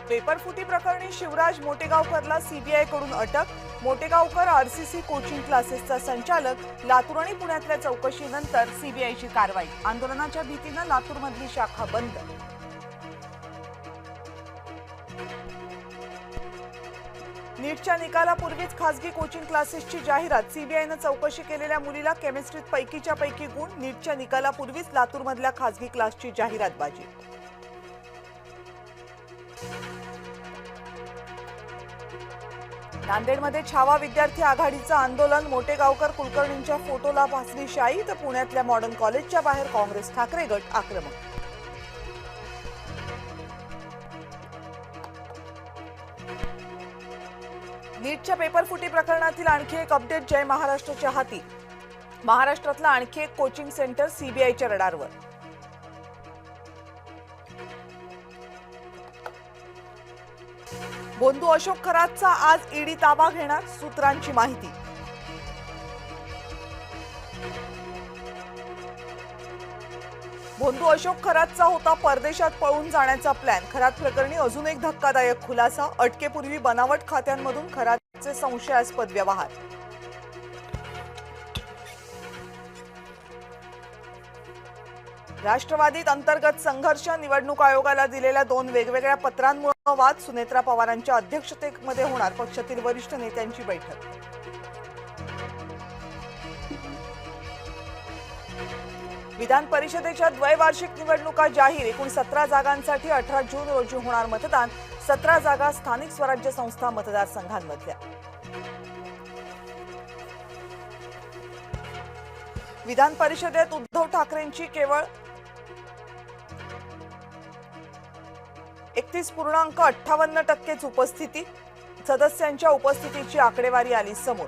पेपरफुटी प्रकरणी शिवराज मोटेगावकरला सीबीआय कडून अटक। मोटेगावकर आरसीसी कोचिंग क्लासेसचा संचालक। लातूर आणि पुण्यातल्या चौकशीनंतर सीबीआयची कारवाई। आंदोलनाच्या भीतीने लातूरमधली शाखा बंद। नीटच्या निकालापूर्वीच खासगी कोचिंग क्लासेसची जाहिरात। सीबीआयने चौकशी केलेल्या मुलीला केमिस्ट्रीत पैकीच्या पैकी गुण। नीटच्या निकालापूर्वीच लातूरमधल्या खासगी क्लासची जाहिरातबाजी। नांदेडमध्ये छावा विद्यार्थी आघाडीचं आंदोलन। मोटेगावकर कुलकर्णींच्या फोटोला फासली शाई, तर पुण्यातल्या मॉडर्न कॉलेजच्या बाहेर काँग्रेस ठाकरे गट आक्रमक। नीटच्या पेपरफुटी प्रकरणातील आणखी एक अपडेट जय महाराष्ट्राच्या हाती। महाराष्ट्रातलं आणखी एक कोचिंग सेंटर सीबीआयच्या रडारवर। बोंधू अशोक खरातचा आज ईडी ताबा घेणार, सूत्रांची माहिती। बोंधू अशोक खरातचा होता परदेशात पळून जाण्याचा प्लॅन। खरात प्रकरणी अजून एक धक्कादायक खुलासा। अटकेपूर्वी बनावट खात्यांमधून खरातचे संशयास्पद व्यवहार। राष्ट्रवादीत अंतर्गत संघर्ष। निवडणूक आयोगाला दिलेल्या 2 वेगवेगळ्या पत्रांमुळे वाद। सुनेत्रा पवारांच्या अध्यक्षतेमध्ये होणार पक्षातील वरिष्ठ नेत्यांची बैठक। विधान परिषदेच्या द्वैवार्षिक निवडणुका जाहीर। एकूण 17 जागांसाठी 18 जून रोजी होणार मतदान। 17 जागा स्थानिक स्वराज्य संस्था मतदारसंघांमधल्या। विधान परिषदेत उद्धव ठाकरेंची केवळ 31.58% उपस्थिती। सदस्यांच्या उपस्थितीची आकडेवारी आली समोर।